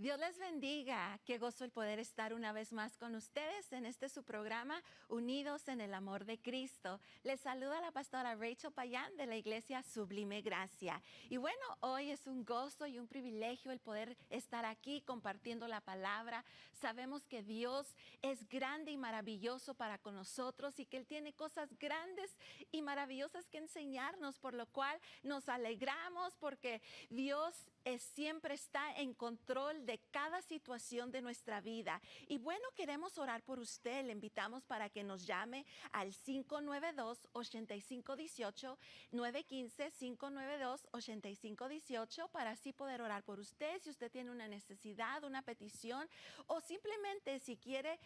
Dios les bendiga. Qué gozo el poder estar una vez más con ustedes en este su programa, Unidos en el Amor de Cristo. Les saluda la pastora Rachel Payán de la Iglesia Sublime Gracia. Y bueno, hoy es un gozo y un privilegio el poder estar aquí compartiendo la palabra. Sabemos que Dios es grande y maravilloso para con nosotros y que Él tiene cosas grandes y maravillosas que enseñarnos, por lo cual nos alegramos porque Dios siempre está en control de cada situación de nuestra vida. Y bueno, queremos orar por usted. Le invitamos para que nos llame al 592-8518, 915-592-8518, para así poder orar por usted. Si usted tiene una necesidad, una petición, o simplemente si quiere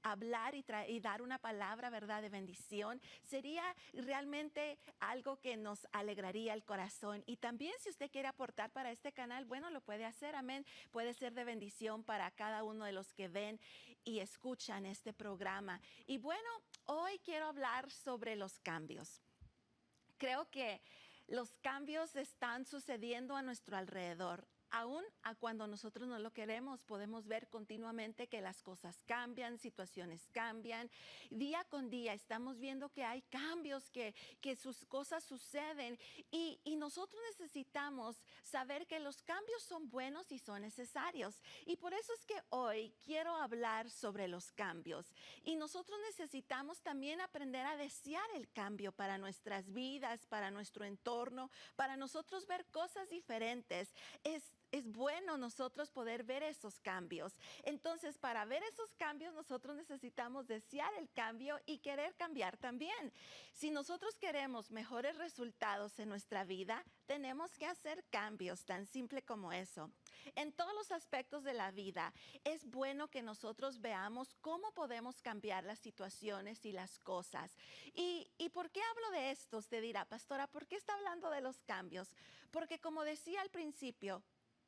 hablar y dar una palabra, ¿verdad?, de bendición, sería realmente algo que nos alegraría el corazón. Y también si usted quiere aportar para este canal, bueno, lo puede hacer, amén. Puede ser de bendición para cada uno de los que ven y escuchan este programa. Y bueno, hoy quiero hablar sobre los cambios. Creo que los cambios están sucediendo a nuestro alrededor. Aún a cuando nosotros no lo queremos, podemos ver continuamente que las cosas cambian, situaciones cambian. Día con día estamos viendo que hay cambios, que sus cosas suceden. Y nosotros necesitamos saber que los cambios son buenos y son necesarios. Y por eso es que hoy quiero hablar sobre los cambios. Y nosotros necesitamos también aprender a desear el cambio para nuestras vidas, para nuestro entorno, para nosotros ver cosas diferentes. Es bueno nosotros poder ver esos cambios. Entonces, para ver esos cambios, nosotros necesitamos desear el cambio y querer cambiar también. Si nosotros queremos mejores resultados en nuestra vida, tenemos que hacer cambios, tan simple como eso. En todos los aspectos de la vida, es bueno que nosotros veamos cómo podemos cambiar las situaciones y las cosas. ¿Y por qué hablo de esto? Usted dirá, pastora, ¿por qué está hablando de los cambios? Porque como decía al principio,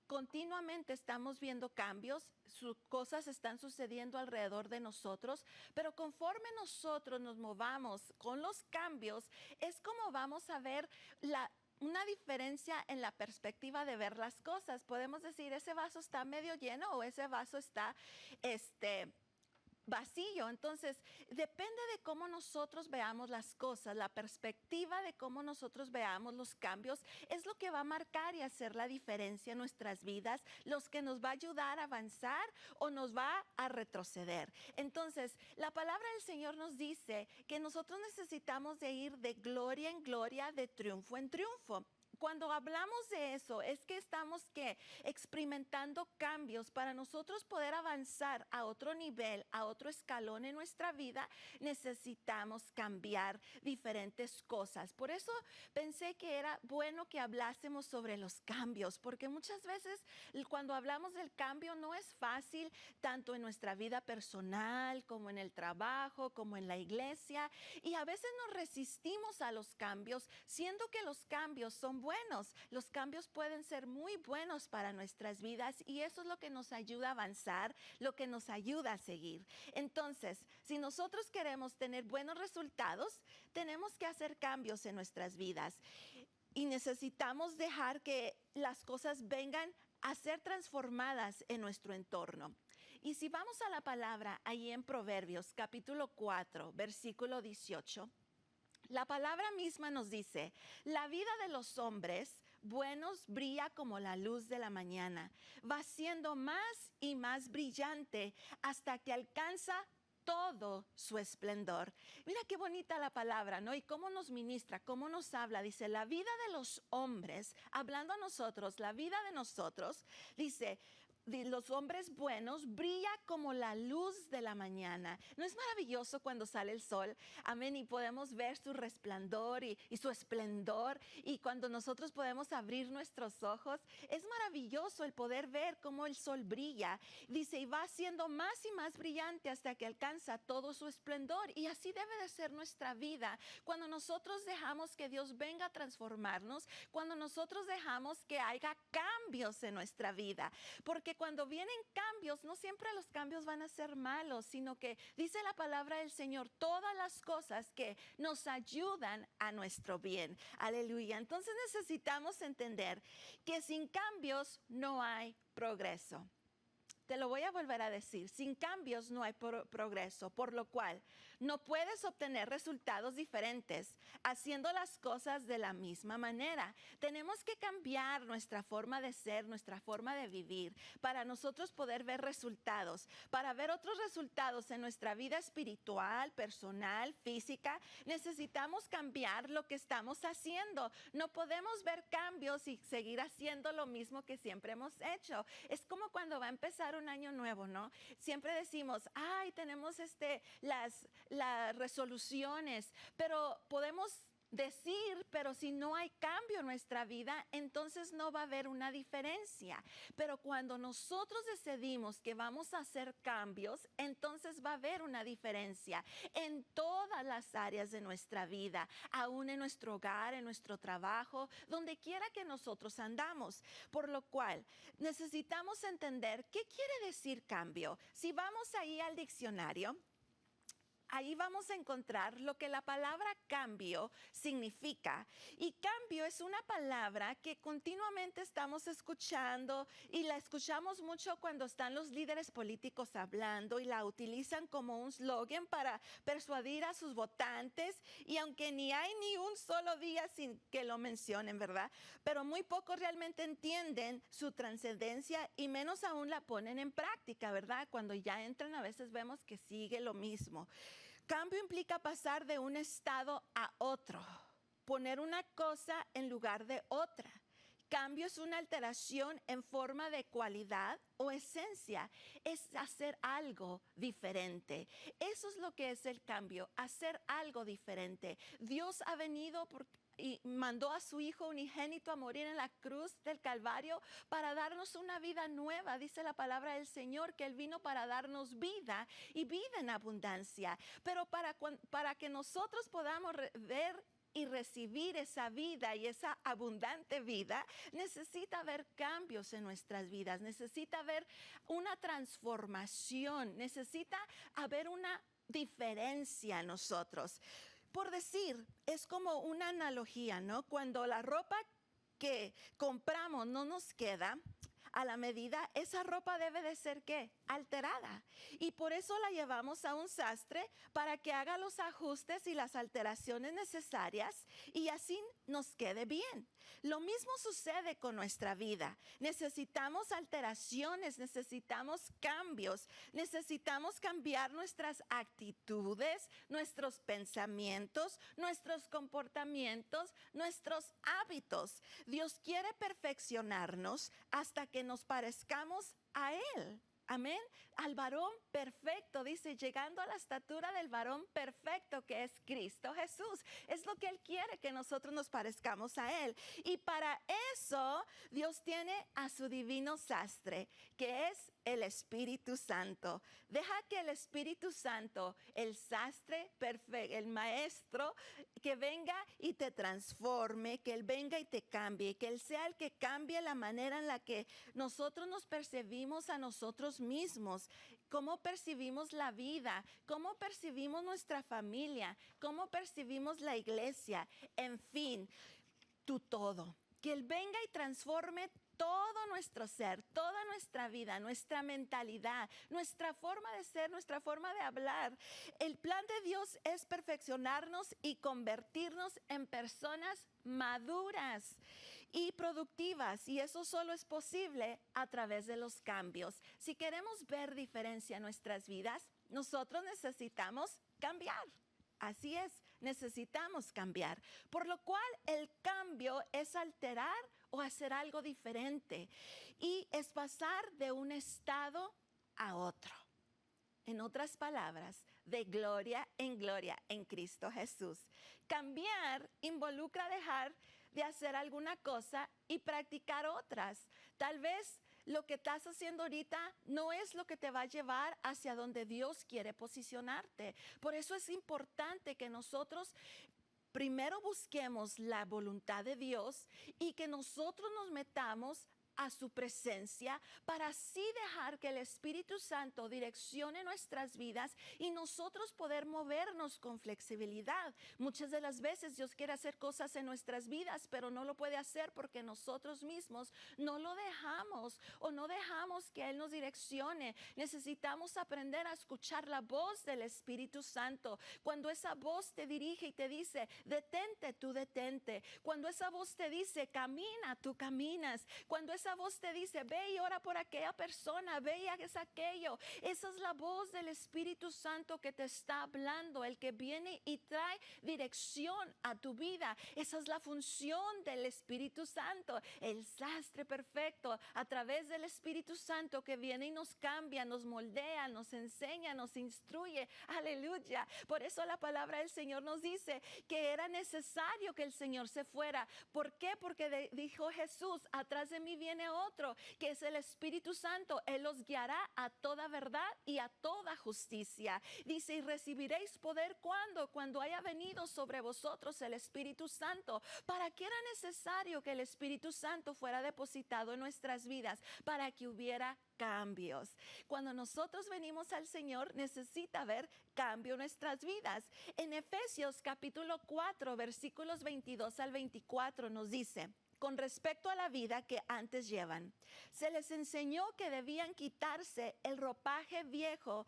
continuamente estamos viendo cambios, cosas están sucediendo alrededor de nosotros, pero conforme nosotros nos movamos con los cambios, es como vamos a ver una diferencia en la perspectiva de ver las cosas. Podemos decir, ese vaso está medio lleno o ese vaso está vacío. Entonces, depende de cómo nosotros veamos las cosas, la perspectiva de cómo nosotros veamos los cambios es lo que va a marcar y hacer la diferencia en nuestras vidas, los que nos va a ayudar a avanzar o nos va a retroceder. Entonces, la palabra del Señor nos dice que nosotros necesitamos de ir de gloria en gloria, de triunfo en triunfo. Cuando hablamos de eso, es que estamos experimentando cambios. Para nosotros poder avanzar a otro nivel, a otro escalón en nuestra vida, necesitamos cambiar diferentes cosas. Por eso pensé que era bueno que hablásemos sobre los cambios, porque muchas veces cuando hablamos del cambio no es fácil, tanto en nuestra vida personal, como en el trabajo, como en la iglesia, y a veces nos resistimos a los cambios, siendo que los cambios son buenos. Los cambios pueden ser muy buenos para nuestras vidas y eso es lo que nos ayuda a avanzar, lo que nos ayuda a seguir. Entonces, si nosotros queremos tener buenos resultados, tenemos que hacer cambios en nuestras vidas y necesitamos dejar que las cosas vengan a ser transformadas en nuestro entorno. Y si vamos a la palabra ahí en Proverbios capítulo 4, versículo 18, la palabra misma nos dice, la vida de los hombres buenos brilla como la luz de la mañana, va siendo más y más brillante hasta que alcanza todo su esplendor. Mira qué bonita la palabra, ¿no? Y cómo nos ministra, cómo nos habla. Dice, la vida de los hombres, hablando a nosotros, la vida de nosotros, dice, de los hombres buenos brilla como la luz de la mañana. ¿No es maravilloso cuando sale el sol? Amén. Y podemos ver su resplandor y su esplendor. Y cuando nosotros podemos abrir nuestros ojos, es maravilloso el poder ver cómo el sol brilla. Dice, y va siendo más y más brillante hasta que alcanza todo su esplendor. Y así debe de ser nuestra vida. Cuando nosotros dejamos que Dios venga a transformarnos, cuando nosotros dejamos que haya cambios en nuestra vida. Porque cuando vienen cambios, no siempre los cambios van a ser malos, sino que dice la palabra del Señor, todas las cosas que nos ayudan a nuestro bien. Aleluya. Entonces necesitamos entender que sin cambios no hay progreso. Te lo voy a volver a decir, sin cambios no hay progreso, por lo cual no puedes obtener resultados diferentes haciendo las cosas de la misma manera. Tenemos que cambiar nuestra forma de ser, nuestra forma de vivir, para nosotros poder ver resultados, para ver otros resultados en nuestra vida espiritual, personal, física. Necesitamos cambiar lo que estamos haciendo. No podemos ver cambios y seguir haciendo lo mismo que siempre hemos hecho. Es como cuando va a empezar un año nuevo, ¿no? Siempre decimos, ay, tenemos las resoluciones, pero podemos decir, pero si no hay cambio en nuestra vida, entonces no va a haber una diferencia. Pero cuando nosotros decidimos que vamos a hacer cambios, entonces va a haber una diferencia en todas las áreas de nuestra vida, aún en nuestro hogar, en nuestro trabajo, donde quiera que nosotros andamos. Por lo cual, necesitamos entender qué quiere decir cambio. Si vamos ahí al diccionario, ahí vamos a encontrar lo que la palabra cambio significa. Y cambio es una palabra que continuamente estamos escuchando y la escuchamos mucho cuando están los líderes políticos hablando y la utilizan como un slogan para persuadir a sus votantes. Y aunque ni hay ni un solo día sin que lo mencionen, ¿verdad? Pero muy pocos realmente entienden su trascendencia y menos aún la ponen en práctica, ¿verdad? Cuando ya entran a veces vemos que sigue lo mismo. Cambio implica pasar de un estado a otro, poner una cosa en lugar de otra. Cambio es una alteración en forma de cualidad o esencia, es hacer algo diferente. Eso es lo que es el cambio, hacer algo diferente. Dios ha venido y mandó a su Hijo unigénito a morir en la cruz del Calvario para darnos una vida nueva. Dice la palabra del Señor que Él vino para darnos vida y vida en abundancia. Pero para que nosotros podamos ver y recibir esa vida y esa abundante vida, necesita haber cambios en nuestras vidas, necesita haber una transformación, necesita haber una diferencia en nosotros. Por decir, es como una analogía, ¿no? Cuando la ropa que compramos no nos queda a la medida, esa ropa debe de ser, ¿qué? Alterada. Y por eso la llevamos a un sastre para que haga los ajustes y las alteraciones necesarias y así nos quede bien. Lo mismo sucede con nuestra vida. Necesitamos alteraciones, necesitamos cambios, necesitamos cambiar nuestras actitudes, nuestros pensamientos, nuestros comportamientos, nuestros hábitos. Dios quiere perfeccionarnos hasta que nos parezcamos a Él. Amén. Al varón perfecto, dice, llegando a la estatura del varón perfecto que es Cristo Jesús. Es lo que Él quiere, que nosotros nos parezcamos a Él. Y para eso Dios tiene a su divino sastre, que es el Espíritu Santo. Deja que el Espíritu Santo, el sastre perfecto, el maestro, que venga y te transforme, que Él venga y te cambie, que Él sea el que cambie la manera en la que nosotros nos percibimos a nosotros mismos, cómo percibimos la vida, cómo percibimos nuestra familia, cómo percibimos la iglesia, en fin, tu todo. Que Él venga y transforme todo nuestro ser, toda nuestra vida, nuestra mentalidad, nuestra forma de ser, nuestra forma de hablar. El plan de Dios es perfeccionarnos y convertirnos en personas maduras y productivas, y eso solo es posible a través de los cambios. Si queremos ver diferencia en nuestras vidas, nosotros necesitamos cambiar. Así es, necesitamos cambiar. Por lo cual el cambio es alterar o hacer algo diferente y es pasar de un estado a otro. En otras palabras, de gloria en Cristo Jesús. Cambiar involucra dejar de hacer alguna cosa y practicar otras. Tal vez lo que estás haciendo ahorita no es lo que te va a llevar hacia donde Dios quiere posicionarte. Por eso es importante que nosotros primero busquemos la voluntad de Dios y que nosotros nos metamos a su presencia para así dejar que el Espíritu Santo direccione nuestras vidas y nosotros poder movernos con flexibilidad. Muchas de las veces Dios quiere hacer cosas en nuestras vidas, pero no lo puede hacer porque nosotros mismos no lo dejamos o no dejamos que Él nos direccione. Necesitamos aprender a escuchar la voz del Espíritu Santo. Cuando esa voz te dirige y te dice, detente, tú detente. Cuando esa voz te dice, camina, tú caminas. Cuando esa voz te dice, ve y ora por aquella persona, ve y hagas aquello. Esa es la voz del Espíritu Santo que te está hablando, el que viene y trae dirección a tu vida. Esa es la función del Espíritu Santo, el sastre perfecto a través del Espíritu Santo que viene y nos cambia, nos moldea, nos enseña, nos instruye. Aleluya. Por eso la palabra del Señor nos dice que era necesario que el Señor se fuera. ¿Por qué? Porque dijo Jesús, atrás de mí viene otro, que es el Espíritu Santo. Él los guiará a toda verdad y a toda justicia. Dice, y recibiréis poder cuando haya venido sobre vosotros el Espíritu Santo. ¿Para qué era necesario que el Espíritu Santo fuera depositado en nuestras vidas? Para que hubiera cambios. Cuando nosotros venimos al Señor, necesita haber cambio en nuestras vidas. En Efesios capítulo 4, versículos 22 al 24 nos dice, con respecto a la vida que antes llevan, se les enseñó que debían quitarse el ropaje viejo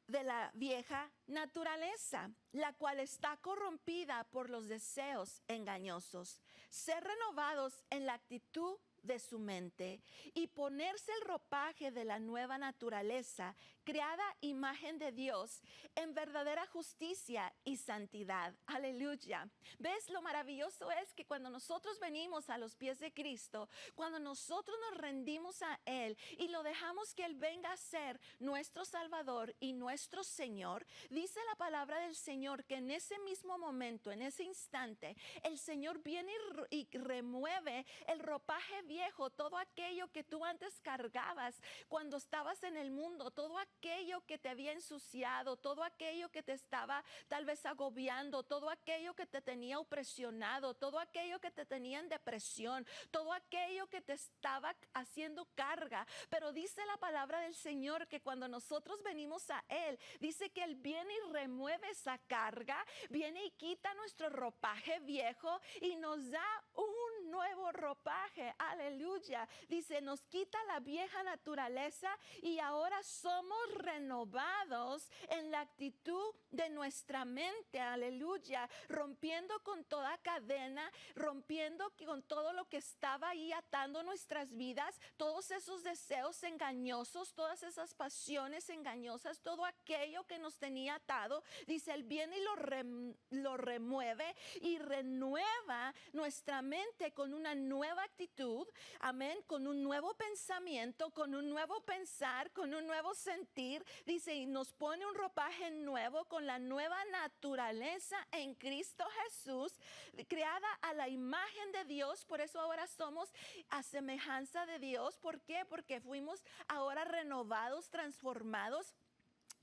de la vieja naturaleza, la cual está corrompida por los deseos engañosos. Ser renovados en la actitud de su mente y ponerse el ropaje de la nueva naturaleza, creada imagen de Dios en verdadera justicia y santidad. Aleluya. ¿Ves? Lo maravilloso es que cuando nosotros venimos a los pies de Cristo, cuando nosotros nos rendimos a Él y lo dejamos que Él venga a ser nuestro Salvador y nuestro Señor, dice la palabra del Señor que en ese mismo momento, en ese instante, el Señor viene y remueve el ropaje viejo, todo aquello que tú antes cargabas cuando estabas en el mundo, todo aquello que te había ensuciado, todo aquello que te estaba tal vez agobiando, todo aquello que te tenía opresionado, todo aquello que te tenía en depresión, todo aquello que te estaba haciendo carga. Pero dice la palabra del Señor que cuando nosotros venimos a Él, dice que Él viene y remueve esa carga, viene y quita nuestro ropaje viejo y nos da un nuevo ropaje. Aleluya. Dice, nos quita la vieja naturaleza y ahora somos renovados en la actitud de nuestra mente. Aleluya. Rompiendo con toda cadena, rompiendo con todo lo que estaba ahí atando nuestras vidas, todos esos deseos engañosos, todas esas pasiones engañosas, todo aquello que nos tenía atado. Dice, Él viene y lo remueve y renueva nuestra mente con una nueva actitud. Amén, con un nuevo pensamiento, con un nuevo pensar, con un nuevo sentir. Dice, y nos pone un ropaje nuevo con la nueva naturaleza en Cristo Jesús, creada a la imagen de Dios. Por eso ahora somos a semejanza de Dios. ¿Por qué? Porque fuimos ahora renovados, transformados.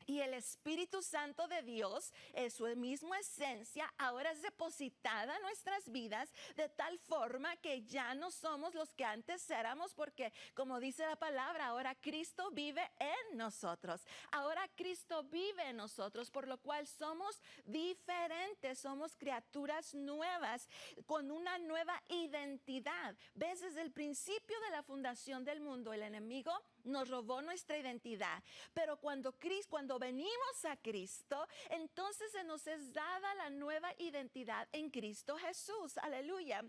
Y el Espíritu Santo de Dios, en su misma esencia, ahora es depositada en nuestras vidas de tal forma que ya no somos los que antes éramos, porque como dice la palabra, ahora Cristo vive en nosotros. Ahora Cristo vive en nosotros, por lo cual somos diferentes, somos criaturas nuevas, con una nueva identidad. ¿Ves? Desde el principio de la fundación del mundo, el enemigo nos robó nuestra identidad, pero cuando venimos a Cristo, entonces se nos es dada la nueva identidad en Cristo Jesús. Aleluya.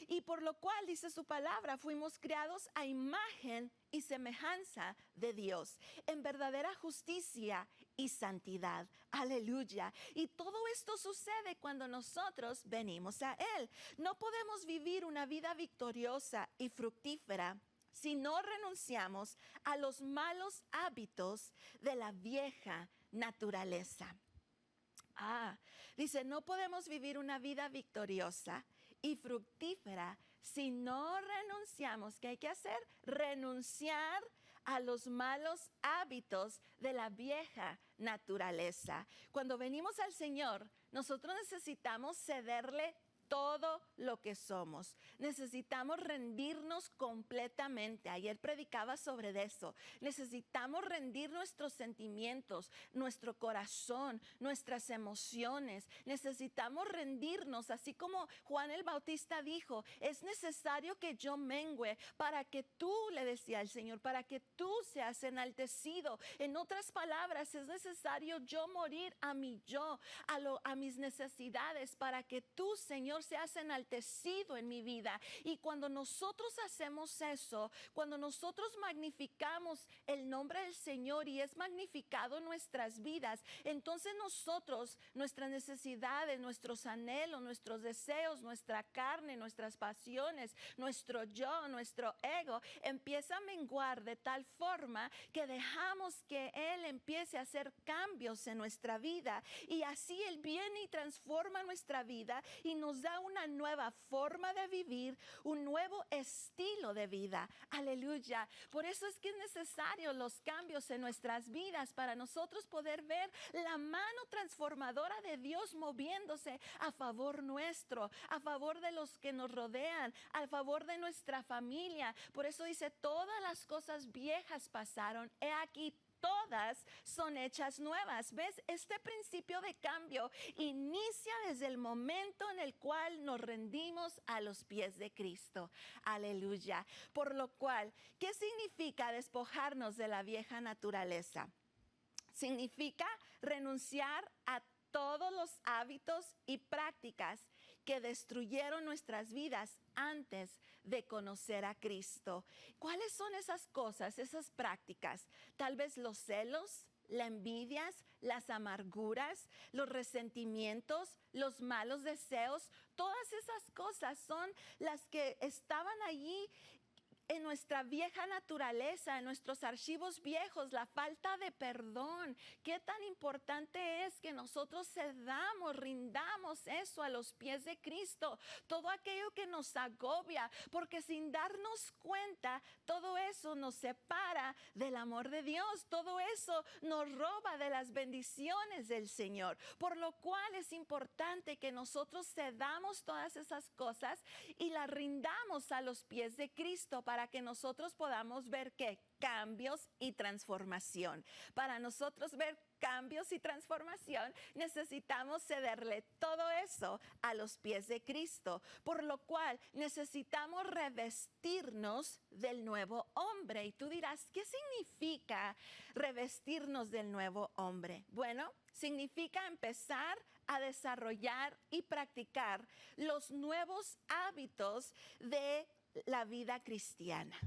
Y por lo cual dice su palabra, fuimos creados a imagen y semejanza de Dios, en verdadera justicia y santidad. Aleluya. Y todo esto sucede cuando nosotros venimos a Él. No podemos vivir una vida victoriosa y fructífera si no renunciamos a los malos hábitos de la vieja naturaleza. Dice, no podemos vivir una vida victoriosa y fructífera si no renunciamos. ¿Qué hay que hacer? Renunciar a los malos hábitos de la vieja naturaleza. Cuando venimos al Señor, nosotros necesitamos cederle todo lo lo que somos. Necesitamos rendirnos completamente. Ayer predicaba sobre eso. Necesitamos rendir nuestros sentimientos, nuestro corazón, nuestras emociones. Necesitamos rendirnos, así como Juan el Bautista dijo, es necesario que yo mengüe para que tú, le decía el Señor, para que tú seas enaltecido. En otras palabras, es necesario yo morir a mi yo, a mis necesidades, para que tú, Señor, seas enaltecido en mi vida. Y cuando nosotros hacemos eso, cuando nosotros magnificamos el nombre del Señor y es magnificado en nuestras vidas, entonces nosotros, nuestras necesidades, nuestros anhelos, nuestros deseos, nuestra carne, nuestras pasiones, nuestro yo, nuestro ego, empieza a menguar de tal forma que dejamos que Él empiece a hacer cambios en nuestra vida, y así Él viene y transforma nuestra vida y nos da una nueva forma de vivir, un nuevo estilo de vida. Aleluya. Por eso es que es necesario los cambios en nuestras vidas para nosotros poder ver la mano transformadora de Dios moviéndose a favor nuestro, a favor de los que nos rodean, a favor de nuestra familia. Por eso dice, todas las cosas viejas pasaron, he aquí todas son hechas nuevas. ¿Ves? Este principio de cambio inicia desde el momento en el cual nos rendimos a los pies de Cristo. Aleluya. Por lo cual, ¿qué significa despojarnos de la vieja naturaleza? Significa renunciar a todos los hábitos y prácticas que destruyeron nuestras vidas antes de conocer a Cristo. ¿Cuáles son esas cosas, esas prácticas? Tal vez los celos, las envidias, las amarguras, los resentimientos, los malos deseos. Todas esas cosas son las que estaban allí en nuestra vieja naturaleza, en nuestros archivos viejos, la falta de perdón. Qué tan importante es que nosotros cedamos, rindamos eso a los pies de Cristo. Todo aquello que nos agobia, porque sin darnos cuenta, todo eso nos separa del amor de Dios. Todo eso nos roba de las bendiciones del Señor. Por lo cual es importante que nosotros cedamos todas esas cosas y las rindamos a los pies de Cristo, para que nosotros podamos ver qué cambios y transformación. Para nosotros ver cambios y transformación, necesitamos cederle todo eso a los pies de Cristo, por lo cual necesitamos revestirnos del nuevo hombre. Y tú dirás, ¿qué significa revestirnos del nuevo hombre? Bueno, significa empezar a desarrollar y practicar los nuevos hábitos de la vida cristiana.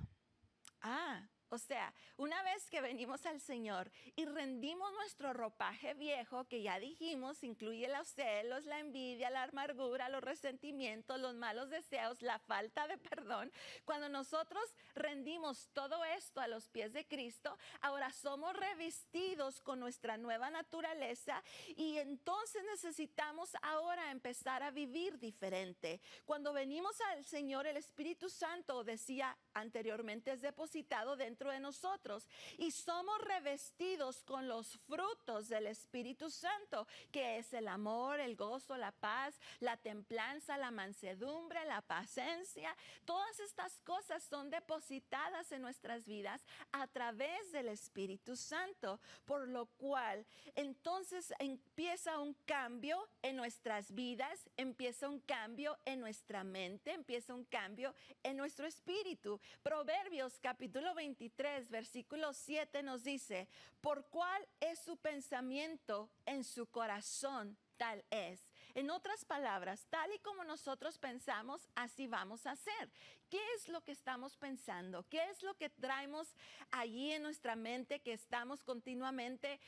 O sea, una vez que venimos al Señor y rendimos nuestro ropaje viejo, que ya dijimos, incluye los celos, la envidia, la amargura, los resentimientos, los malos deseos, la falta de perdón. Cuando nosotros rendimos todo esto a los pies de Cristo, ahora somos revestidos con nuestra nueva naturaleza, y entonces necesitamos ahora empezar a vivir diferente. Cuando venimos al Señor, el Espíritu Santo, decía anteriormente, es depositado dentro de nosotros, y somos revestidos con los frutos del Espíritu Santo, que es el amor, el gozo, la paz, la templanza, la mansedumbre, la paciencia. Todas estas cosas son depositadas en nuestras vidas a través del Espíritu Santo, por lo cual entonces empieza un cambio en nuestras vidas, empieza un cambio en nuestra mente, empieza un cambio en nuestro espíritu. Proverbios capítulo 23, versículo 7 nos dice, ¿por cuál es su pensamiento en su corazón? Tal es. En otras palabras, tal y como nosotros pensamos, así vamos a hacer. ¿Qué es lo que estamos pensando? ¿Qué es lo que traemos allí en nuestra mente, que estamos continuamente,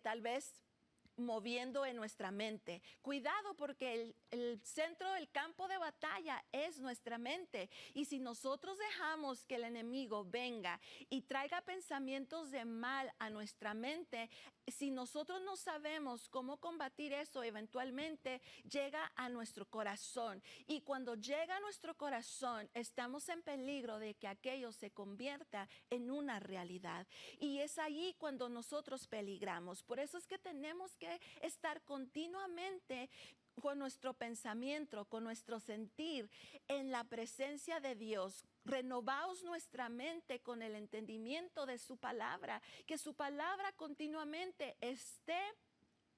tal vez moviendo en nuestra mente? Cuidado, porque el centro del campo de batalla es nuestra mente, y si nosotros dejamos que el enemigo venga y traiga pensamientos de mal a nuestra mente, si nosotros no sabemos cómo combatir eso, eventualmente llega a nuestro corazón, y cuando llega a nuestro corazón estamos en peligro de que aquello se convierta en una realidad, y es allí cuando nosotros peligramos. Por eso es que tenemos que estar continuamente con nuestro pensamiento, con nuestro sentir en la presencia de Dios. Renovaos nuestra mente con el entendimiento de su palabra, que su palabra continuamente esté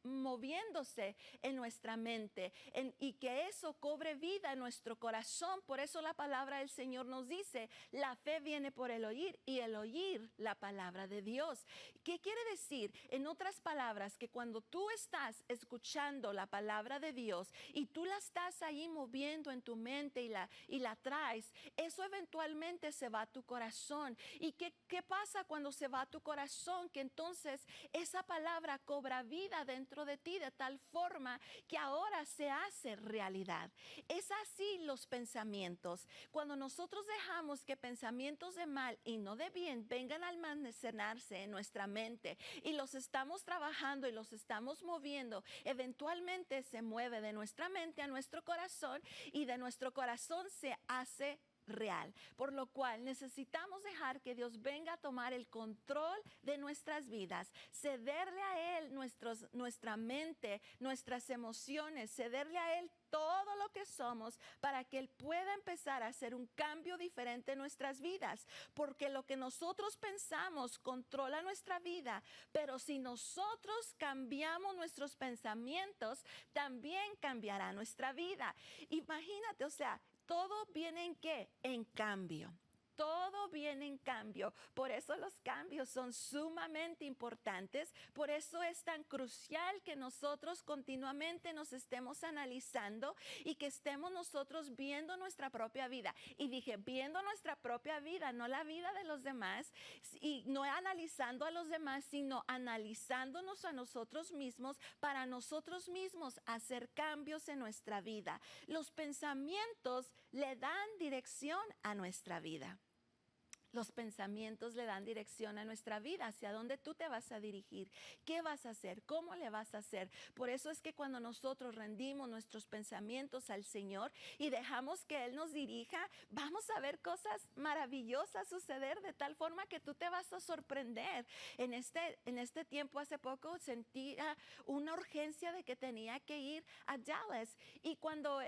moviéndose en nuestra mente y que eso cobre vida en nuestro corazón. Por eso la palabra del Señor nos dice, la fe viene por el oír y el oír la palabra de Dios. ¿Qué quiere decir? En otras palabras, que cuando tú estás escuchando la palabra de Dios y tú la estás ahí moviendo en tu mente y la traes, eso eventualmente se va a tu corazón. ¿Y qué pasa cuando se va a tu corazón? Que entonces esa palabra cobra vida dentro de ti de tal forma que ahora se hace realidad. Es así los pensamientos. Cuando nosotros dejamos que pensamientos de mal y no de bien vengan a almacenarse en nuestra mente y los estamos trabajando y los estamos moviendo, eventualmente se mueve de nuestra mente a nuestro corazón y de nuestro corazón se hace real, por lo cual necesitamos dejar que Dios venga a tomar el control de nuestras vidas, cederle a Él nuestra mente, nuestras emociones, cederle a Él todo lo que somos para que Él pueda empezar a hacer un cambio diferente en nuestras vidas, porque lo que nosotros pensamos controla nuestra vida, pero si nosotros cambiamos nuestros pensamientos, también cambiará nuestra vida. Imagínate, o sea, todo viene ¿en qué? En cambio. Todo viene en cambio. Por eso los cambios son sumamente importantes. Por eso es tan crucial que nosotros continuamente nos estemos analizando y que estemos nosotros viendo nuestra propia vida. Y dije, viendo nuestra propia vida, no la vida de los demás. Y no analizando a los demás, sino analizándonos a nosotros mismos para nosotros mismos hacer cambios en nuestra vida. Los pensamientos le dan dirección a nuestra vida. Los pensamientos le dan dirección a nuestra vida, hacia dónde tú te vas a dirigir, qué vas a hacer, cómo le vas a hacer. Por eso es que cuando nosotros rendimos nuestros pensamientos al Señor y dejamos que Él nos dirija, vamos a ver cosas maravillosas suceder de tal forma que tú te vas a sorprender. En este tiempo, hace poco, sentía una urgencia de que tenía que ir a Dallas. Y cuando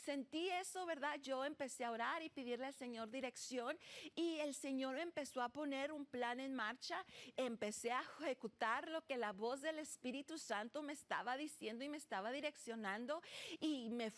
sentí eso, ¿verdad? Yo empecé a orar y pedirle al Señor dirección. Y el Señor empezó a poner un plan en marcha. Empecé a ejecutar lo que la voz del Espíritu Santo me estaba diciendo y me estaba direccionando. Y me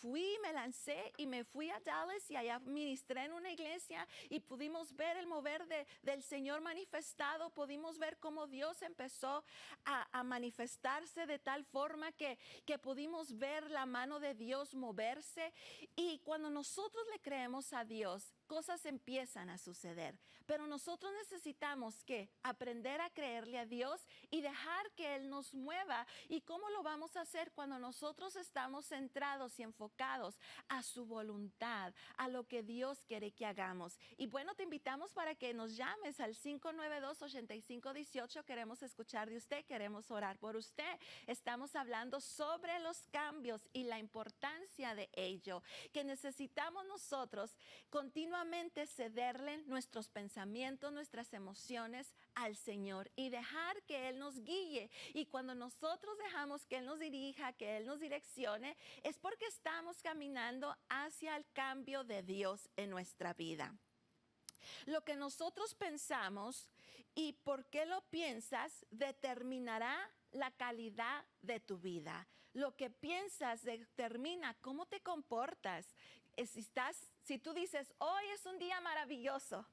lancé y me fui a Dallas y allá ministré en una iglesia y pudimos ver el mover del Señor manifestado. Pudimos ver cómo Dios empezó a manifestarse de tal forma que pudimos ver la mano de Dios moverse. Y cuando nosotros le creemos a Dios, cosas empiezan a suceder, pero nosotros necesitamos que aprender a creerle a Dios y dejar que Él nos mueva. ¿Y cómo lo vamos a hacer? Cuando nosotros estamos centrados y enfocados a su voluntad, a lo que Dios quiere que hagamos. Y bueno, te invitamos para que nos llames al 592-8518. Queremos escuchar de usted, queremos orar por usted. Estamos hablando sobre los cambios y la importancia de ello, que necesitamos nosotros continuamente cederle nuestros pensamientos, nuestras emociones al Señor y dejar que Él nos guíe. Y cuando nosotros dejamos que Él nos dirija, que Él nos direccione, es porque estamos caminando hacia el cambio de Dios en nuestra vida. Lo que nosotros pensamos y por qué lo piensas determinará la calidad de tu vida. Lo que piensas determina cómo te comportas. Si tú dices, hoy es un día maravilloso,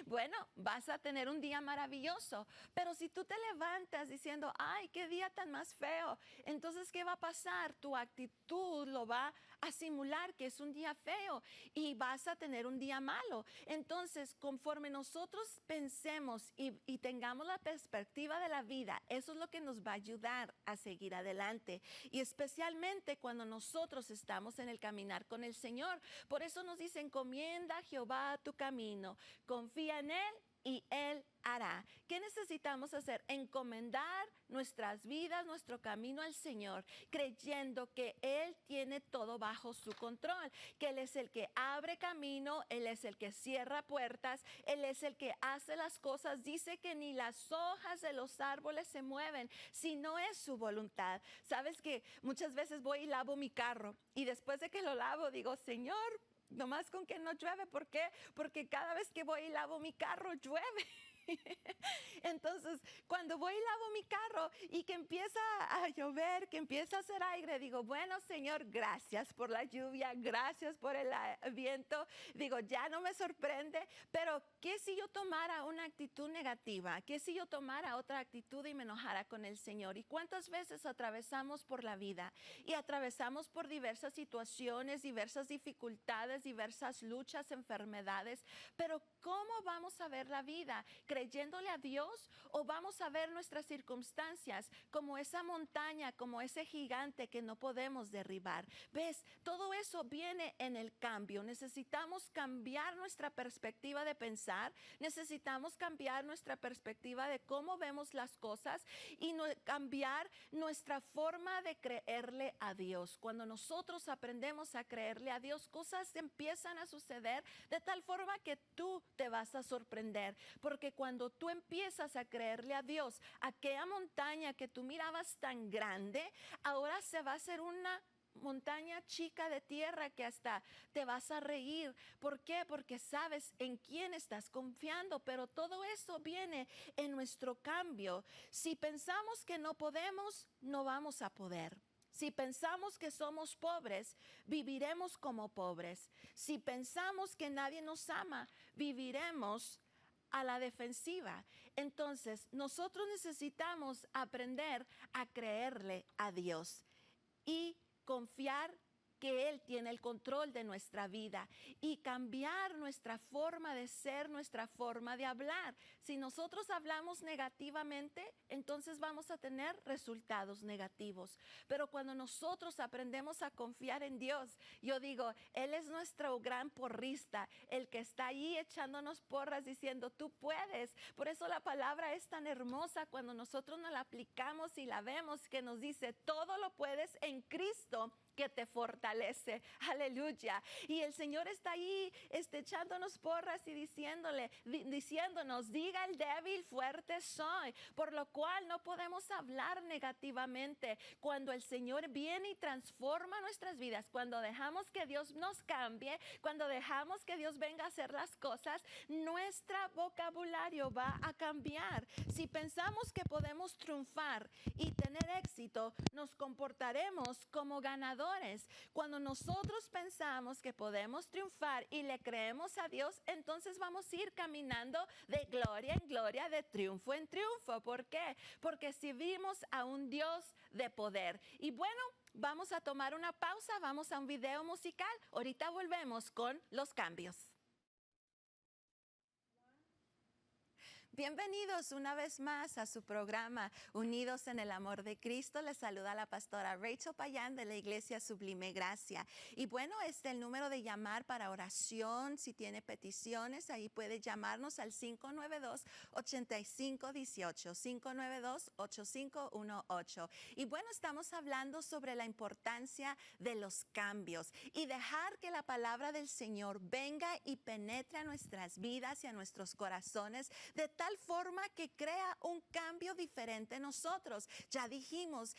bueno, vas a tener un día maravilloso. Pero si tú te levantas diciendo, ay, qué día tan más feo, entonces, ¿qué va a pasar? Tu actitud lo va a simular que es un día feo y vas a tener un día malo. Entonces, conforme nosotros pensemos y tengamos la perspectiva de la vida, eso es lo que nos va a ayudar a seguir adelante. Y especialmente cuando nosotros estamos en el caminar con el Señor. Por eso nos dice, encomienda a Jehová tu camino, confía en Él y Él hará. ¿Qué necesitamos hacer? Encomendar nuestras vidas, nuestro camino al Señor, creyendo que Él tiene todo bajo su control, que Él es el que abre camino, Él es el que cierra puertas, Él es el que hace las cosas. Dice que ni las hojas de los árboles se mueven si no es su voluntad. Sabes que muchas veces voy y lavo mi carro y después de que lo lavo digo, Señor, nomás con que no llueve. ¿Por qué? Porque cada vez que voy y lavo mi carro llueve. Entonces, cuando voy y lavo mi carro y que empieza a llover, que empieza a hacer aire, digo, bueno, Señor, gracias por la lluvia, gracias por el viento. Digo, ya no me sorprende, pero ¿qué si yo tomara una actitud negativa? ¿Qué si yo tomara otra actitud y me enojara con el Señor? ¿Y cuántas veces atravesamos por la vida y atravesamos por diversas situaciones, diversas dificultades, diversas luchas, enfermedades? Pero ¿cómo vamos a ver la vida? ¿Creyéndole a Dios o vamos a ver nuestras circunstancias como esa montaña, como ese gigante que no podemos derribar? ¿Ves? Todo eso viene en el cambio. Necesitamos cambiar nuestra perspectiva de pensar, necesitamos cambiar nuestra perspectiva de cómo vemos las cosas y cambiar nuestra forma de creerle a Dios. Cuando nosotros aprendemos a creerle a Dios, cosas empiezan a suceder de tal forma que tú te vas a sorprender, porque cuando tú empiezas a creerle a Dios, aquella montaña que tú mirabas tan grande, ahora se va a hacer una montaña chica de tierra que hasta te vas a reír. ¿Por qué? Porque sabes en quién estás confiando, pero todo eso viene en nuestro cambio. Si pensamos que no podemos, no vamos a poder. Si pensamos que somos pobres, viviremos como pobres. Si pensamos que nadie nos ama, viviremos a la defensiva. Entonces, nosotros necesitamos aprender a creerle a Dios y confiar que Él tiene el control de nuestra vida y cambiar nuestra forma de ser, nuestra forma de hablar. Si nosotros hablamos negativamente, entonces vamos a tener resultados negativos. Pero cuando nosotros aprendemos a confiar en Dios, yo digo, Él es nuestro gran porrista, el que está ahí echándonos porras diciendo, tú puedes. Por eso la palabra es tan hermosa cuando nosotros nos la aplicamos y la vemos, que nos dice, todo lo puedes en Cristo que te fortalece. Aleluya. Y el Señor está ahí echándonos porras y diciéndonos, diga el débil, fuerte soy. Por lo cual no podemos hablar negativamente. Cuando el Señor viene y transforma nuestras vidas, cuando dejamos que Dios nos cambie, cuando dejamos que Dios venga a hacer las cosas, nuestro vocabulario va a cambiar. Si pensamos que podemos triunfar y tener éxito, nos comportaremos como ganadores. Cuando nosotros pensamos que podemos triunfar y le creemos a Dios, entonces vamos a ir caminando de gloria en gloria, de triunfo en triunfo. ¿Por qué? Porque servimos a un Dios de poder. Y bueno, vamos a tomar una pausa, vamos a un video musical. Ahorita volvemos con los cambios. Bienvenidos una vez más a su programa Unidos en el Amor de Cristo. Les saluda la pastora Rachel Payán de la Iglesia Sublime Gracia. Y bueno, el número de llamar para oración. Si tiene peticiones, ahí puede llamarnos al 592-8518, 592-8518. Y bueno, estamos hablando sobre la importancia de los cambios y dejar que la palabra del Señor venga y penetre a nuestras vidas y a nuestros corazones de tal forma que crea un cambio diferente en nosotros. Ya dijimos,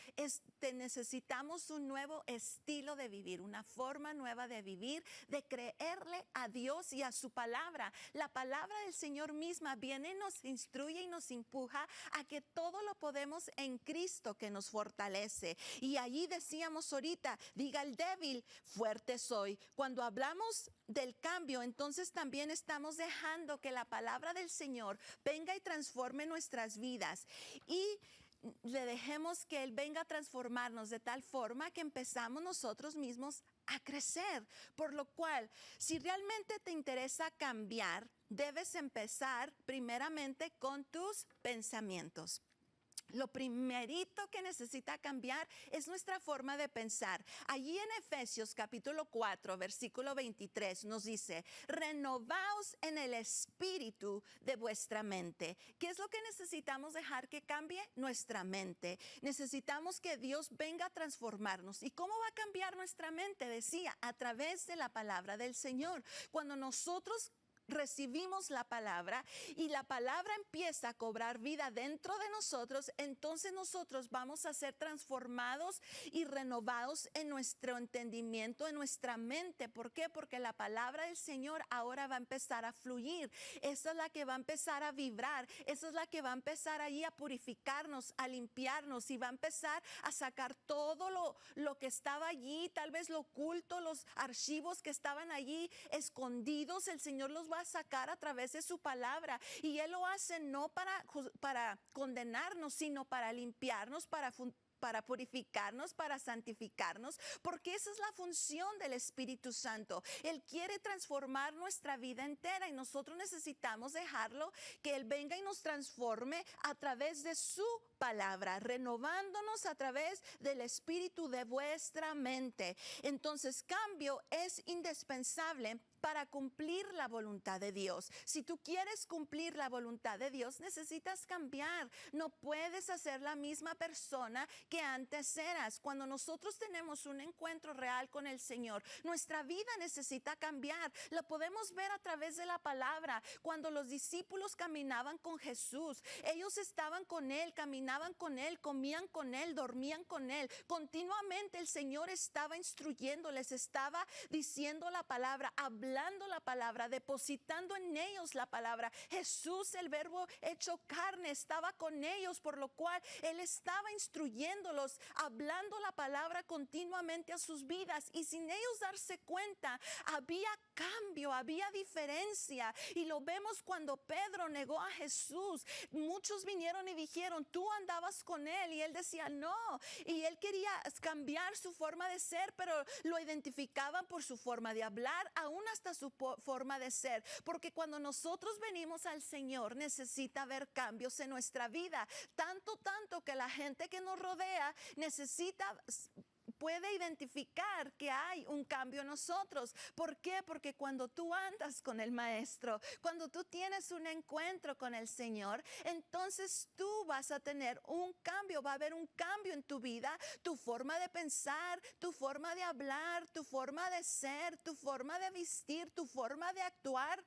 necesitamos un nuevo estilo de vivir, una forma nueva de vivir, de creerle a Dios y a su palabra. La palabra del Señor misma viene y nos instruye y nos empuja a que todo lo podemos en Cristo que nos fortalece. Y allí decíamos ahorita, diga el débil, fuerte soy. Cuando hablamos del cambio, entonces también estamos dejando que la palabra del Señor venga y transforme nuestras vidas y le dejemos que Él venga a transformarnos de tal forma que empezamos nosotros mismos a crecer. Por lo cual, si realmente te interesa cambiar, debes empezar primeramente con tus pensamientos. Lo primerito que necesita cambiar es nuestra forma de pensar. Allí en Efesios capítulo 4, versículo 23 nos dice, renovaos en el espíritu de vuestra mente. ¿Qué es lo que necesitamos dejar que cambie? Nuestra mente. Necesitamos que Dios venga a transformarnos. ¿Y cómo va a cambiar nuestra mente? Decía, a través de la palabra del Señor. Cuando nosotros recibimos la palabra y la palabra empieza a cobrar vida dentro de nosotros, entonces nosotros vamos a ser transformados y renovados en nuestro entendimiento, en nuestra mente. ¿Por qué? Porque la palabra del Señor ahora va a empezar a fluir. Esa es la que va a empezar a vibrar. Esa es la que va a empezar allí a purificarnos, a limpiarnos, y va a empezar a sacar todo lo que estaba allí, tal vez lo oculto, los archivos que estaban allí escondidos. El Señor los va a sacar a través de su palabra, y Él lo hace no para condenarnos, sino para limpiarnos, para purificarnos, para santificarnos, porque esa es la función del Espíritu Santo. Él quiere transformar nuestra vida entera, y nosotros necesitamos dejarlo que Él venga y nos transforme a través de su palabra, renovándonos a través del espíritu de vuestra mente. Entonces, cambio es indispensable para cumplir la voluntad de Dios. Si tú quieres cumplir la voluntad de Dios, necesitas cambiar. No puedes ser la misma persona que antes eras. Cuando nosotros tenemos un encuentro real con el Señor, nuestra vida necesita cambiar. Lo podemos ver a través de la palabra. Cuando los discípulos caminaban con Jesús, ellos estaban con Él, caminaban con Él, comían con Él, dormían con Él. Continuamente el Señor estaba instruyéndoles, estaba diciendo la palabra, hablando la palabra, depositando en ellos la palabra. Jesús, el verbo hecho carne, estaba con ellos, por lo cual Él estaba instruyéndolos, hablando la palabra continuamente a sus vidas, y sin ellos darse cuenta, había cambio, había diferencia. Y lo vemos cuando Pedro negó a Jesús. Muchos vinieron y dijeron, tú andabas con Él, y Él decía no, y Él quería cambiar su forma de ser, pero lo identificaban por su forma de hablar, aún hasta su forma de ser, porque cuando nosotros venimos al Señor necesita haber cambios en nuestra vida, tanto que la gente que nos rodea puede identificar que hay un cambio en nosotros. ¿Por qué? Porque cuando tú andas con el Maestro, cuando tú tienes un encuentro con el Señor, entonces tú vas a tener un cambio, va a haber un cambio en tu vida, tu forma de pensar, tu forma de hablar, tu forma de ser, tu forma de vestir, tu forma de actuar.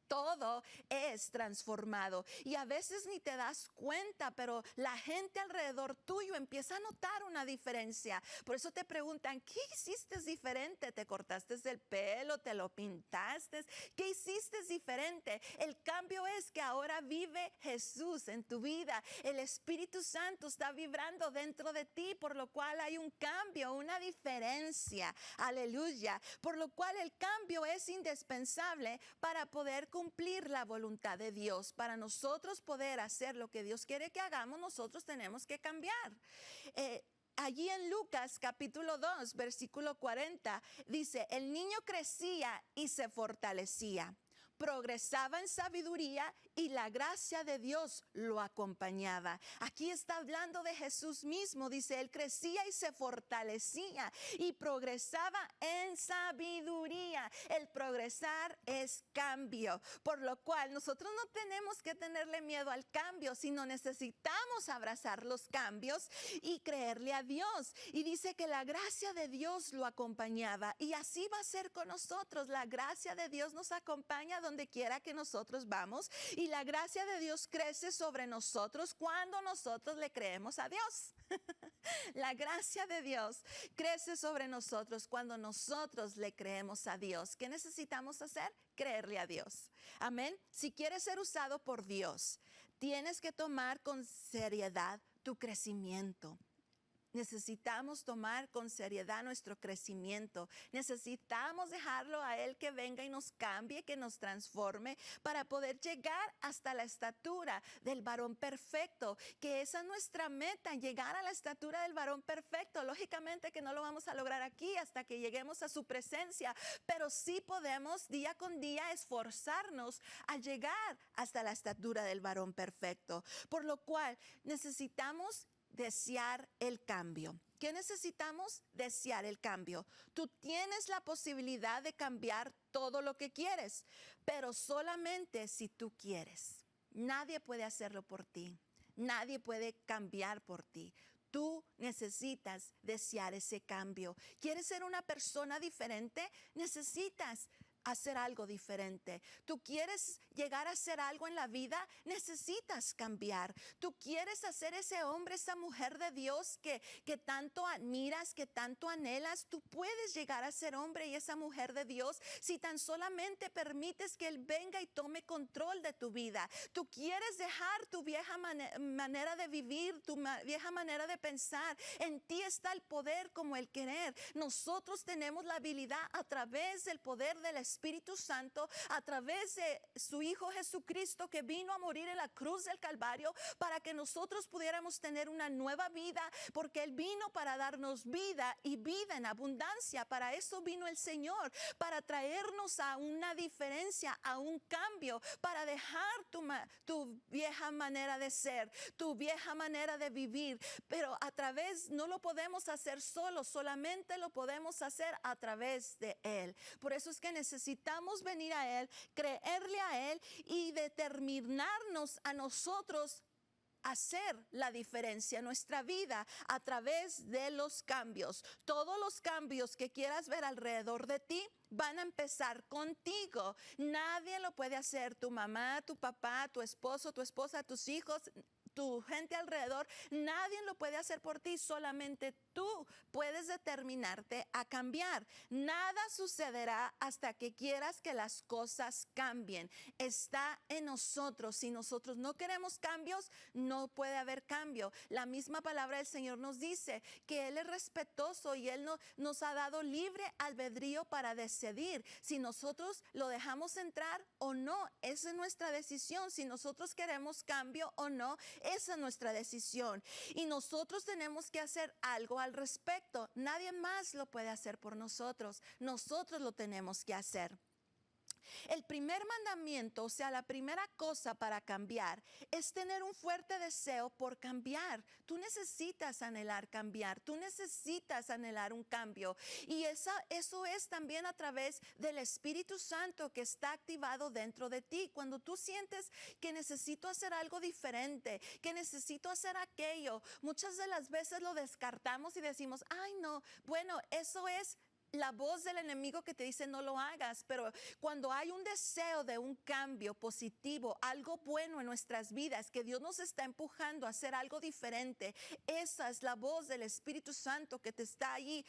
Todo es transformado, y a veces ni te das cuenta, pero la gente alrededor tuyo empieza a notar una diferencia. Por eso te preguntan, ¿qué hiciste diferente? ¿Te cortaste el pelo? ¿Te lo pintaste? ¿Qué hiciste diferente? El cambio es que ahora vive Jesús en tu vida. El Espíritu Santo está vibrando dentro de ti, por lo cual hay un cambio, una diferencia. Aleluya. Por lo cual el cambio es indispensable para poder cumplir la voluntad de Dios. Para nosotros poder hacer lo que Dios quiere que hagamos, nosotros tenemos que cambiar. Allí en Lucas capítulo 2, versículo 40, dice, el niño crecía y se fortalecía, progresaba en sabiduría, y la gracia de Dios lo acompañaba. Aquí está hablando de Jesús mismo. Dice, Él crecía y se fortalecía y progresaba en sabiduría. El progresar es cambio, por lo cual nosotros no tenemos que tenerle miedo al cambio, sino necesitamos abrazar los cambios y creerle a Dios. Y dice que la gracia de Dios lo acompañaba, y así va a ser con nosotros. La gracia de Dios nos acompaña donde quiera que nosotros vamos, y la gracia de Dios crece sobre nosotros cuando nosotros le creemos a Dios. La gracia de Dios crece sobre nosotros cuando nosotros le creemos a Dios. ¿Qué necesitamos hacer? Creerle a Dios. Amén. Si quieres ser usado por Dios, tienes que tomar con seriedad tu crecimiento. necesitamos tomar con seriedad nuestro crecimiento. Necesitamos dejarlo a Él que venga y nos cambie, que nos transforme para poder llegar hasta la estatura del varón perfecto, que esa es nuestra meta, llegar a la estatura del varón perfecto. Lógicamente que no lo vamos a lograr aquí hasta que lleguemos a su presencia, pero sí podemos día con día esforzarnos a llegar hasta la estatura del varón perfecto, por lo cual necesitamos desear el cambio. ¿Qué necesitamos? Desear el cambio. Tú tienes la posibilidad de cambiar todo lo que quieres, pero solamente si tú quieres. Nadie puede hacerlo por ti. Nadie puede cambiar por ti. Tú necesitas desear ese cambio. ¿Quieres ser una persona diferente? Necesitas hacer algo diferente. Tú quieres llegar a hacer algo en la vida, necesitas cambiar. Tú quieres hacer ese hombre, esa mujer de Dios que tanto admiras, que tanto anhelas. Tú puedes llegar a ser hombre y esa mujer de Dios si tan solamente permites que Él venga y tome control de tu vida. Tú quieres dejar tu vieja manera de vivir, tu vieja manera de pensar. En ti está el poder como el querer. Nosotros tenemos la habilidad a través del poder del Espíritu Santo, a través de su Hijo Jesucristo, que vino a morir en la cruz del Calvario para que nosotros pudiéramos tener una nueva vida, porque Él vino para darnos vida y vida en abundancia. Para eso vino el Señor, para traernos a una diferencia, a un cambio, para dejar tu vieja manera de ser, tu vieja manera de vivir. Pero a través, no lo podemos hacer solos, solamente lo podemos hacer a través de Él. Por eso es que necesitamos venir a Él, creerle a Él y determinarnos a nosotros hacer la diferencia en nuestra vida a través de los cambios. Todos los cambios que quieras ver alrededor de ti van a empezar contigo. Nadie lo puede hacer. Tu mamá, tu papá, tu esposo, tu esposa, tus hijos, tu gente alrededor, nadie lo puede hacer por ti. Solamente tú puedes determinarte a cambiar. Nada sucederá hasta que quieras que las cosas cambien. Está en nosotros. Si nosotros no queremos cambios, no puede haber cambio. La misma palabra del Señor nos dice que Él es respetuoso y Él nos ha dado libre albedrío para decidir si nosotros lo dejamos entrar o no. Esa es nuestra decisión. Si nosotros queremos cambio o no, esa es nuestra decisión. Y nosotros tenemos que hacer algo al respecto. Nadie más lo puede hacer por nosotros. Nosotros lo tenemos que hacer. El primer mandamiento, o sea, la primera cosa para cambiar, es tener un fuerte deseo por cambiar. Tú necesitas anhelar cambiar, tú necesitas anhelar un cambio. Y eso es también a través del Espíritu Santo que está activado dentro de ti. Cuando tú sientes que necesito hacer algo diferente, que necesito hacer aquello, muchas de las veces lo descartamos y decimos, ay no, bueno, eso es la voz del enemigo que te dice no lo hagas. Pero cuando hay un deseo de un cambio positivo, algo bueno en nuestras vidas, que Dios nos está empujando a hacer algo diferente, esa es la voz del Espíritu Santo que te está ahí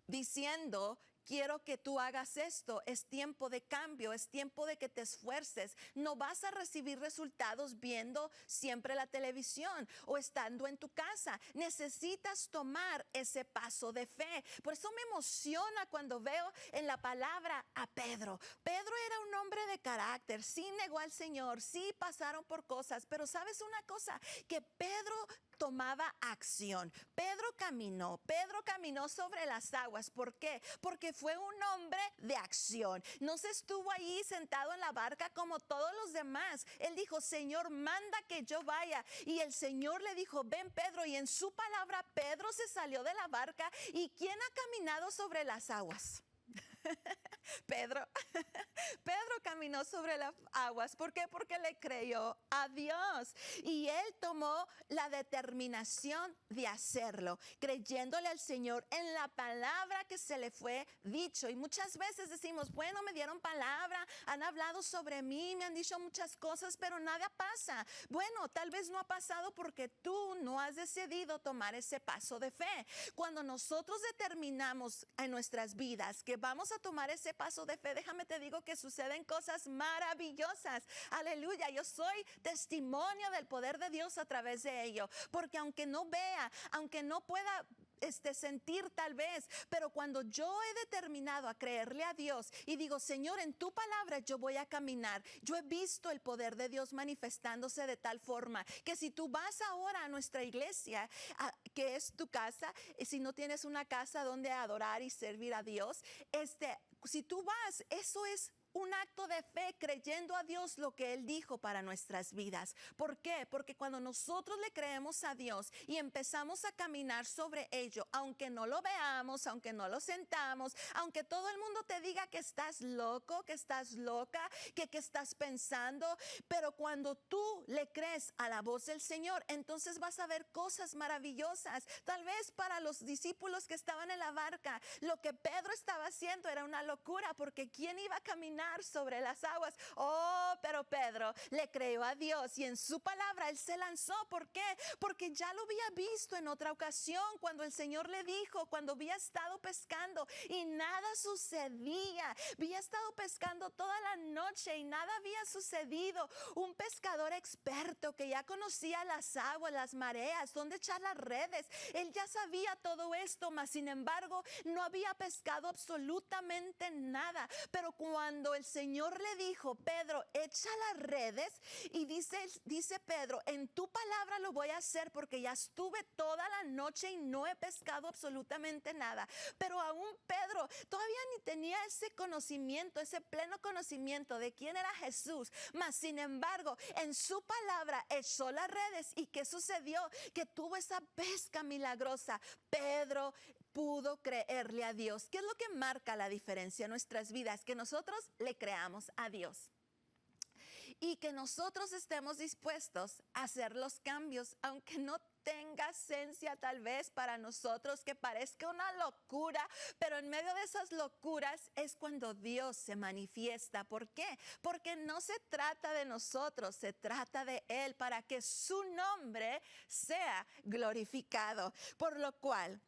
diciendo, quiero que tú hagas esto, es tiempo de cambio, es tiempo de que te esfuerces. No vas a recibir resultados viendo siempre la televisión o estando en tu casa. Necesitas tomar ese paso de fe. Por eso me emociona cuando veo en la palabra a Pedro. Pedro era un hombre de carácter, sí negó al Señor, sí pasaron por cosas, pero ¿sabes una cosa? Que Pedro tomaba acción. Pedro caminó sobre las aguas. ¿Por qué? Porque fue un hombre de acción. No se estuvo ahí sentado en la barca como todos los demás. Él dijo, Señor, manda que yo vaya. Y el Señor le dijo, ven Pedro. Y en su palabra, Pedro se salió de la barca. ¿Y quién ha caminado sobre las aguas? Pedro. Pedro caminó sobre las aguas. ¿Por qué? Porque le creyó a Dios y él tomó la determinación de hacerlo, creyéndole al Señor en la palabra que se le fue dicho. Y muchas veces decimos, bueno, me dieron palabra, han hablado sobre mí, me han dicho muchas cosas, pero nada pasa. Bueno, tal vez no ha pasado porque tú no has decidido tomar ese paso de fe. Cuando nosotros determinamos en nuestras vidas que vamos a tomar ese paso de fe, déjame te digo que suceden cosas maravillosas. Aleluya, yo soy testimonio del poder de Dios a través de ello. Porque aunque no vea, aunque no pueda sentir tal vez, pero cuando yo he determinado a creerle a Dios y digo, Señor, en tu palabra yo voy a caminar, yo he visto el poder de Dios manifestándose de tal forma que si tú vas ahora a nuestra iglesia, que es tu casa, si no tienes una casa donde adorar y servir a Dios, si tú vas, eso es un acto de fe creyendo a Dios lo que Él dijo para nuestras vidas. ¿Por qué? Porque cuando nosotros le creemos a Dios y empezamos a caminar sobre ello, aunque no lo veamos, aunque no lo sentamos, aunque todo el mundo te diga que estás loco, que estás loca, que estás pensando, pero cuando tú le crees a la voz del Señor, entonces vas a ver cosas maravillosas. Tal vez para los discípulos que estaban en la barca, lo que Pedro estaba haciendo era una locura, porque ¿quién iba a caminar sobre las aguas? Oh, pero Pedro le creyó a Dios y en su palabra él se lanzó. ¿Por qué? Porque ya lo había visto en otra ocasión cuando el Señor le dijo, cuando había estado pescando y nada sucedía. Había estado pescando toda la noche y nada había sucedido. Un pescador experto que ya conocía las aguas, las mareas, dónde echar las redes. Él ya sabía todo esto, mas sin embargo no había pescado absolutamente nada. Pero cuando el Señor le dijo, Pedro, echa las redes, y dice Pedro, en tu palabra lo voy a hacer porque ya estuve toda la noche y no he pescado absolutamente nada. Pero aún Pedro todavía ni tenía ese conocimiento, ese pleno conocimiento de quién era Jesús, mas sin embargo en su palabra echó las redes. ¿Y qué sucedió? Que tuvo esa pesca milagrosa. Pedro pudo creerle a Dios. ¿Qué es lo que marca la diferencia en nuestras vidas? Que nosotros le creamos a Dios y que nosotros estemos dispuestos a hacer los cambios, aunque no tenga esencia tal vez para nosotros, que parezca una locura, pero en medio de esas locuras es cuando Dios se manifiesta. ¿Por qué? Porque no se trata de nosotros, se trata de Él, para que su nombre sea glorificado. Por lo cual,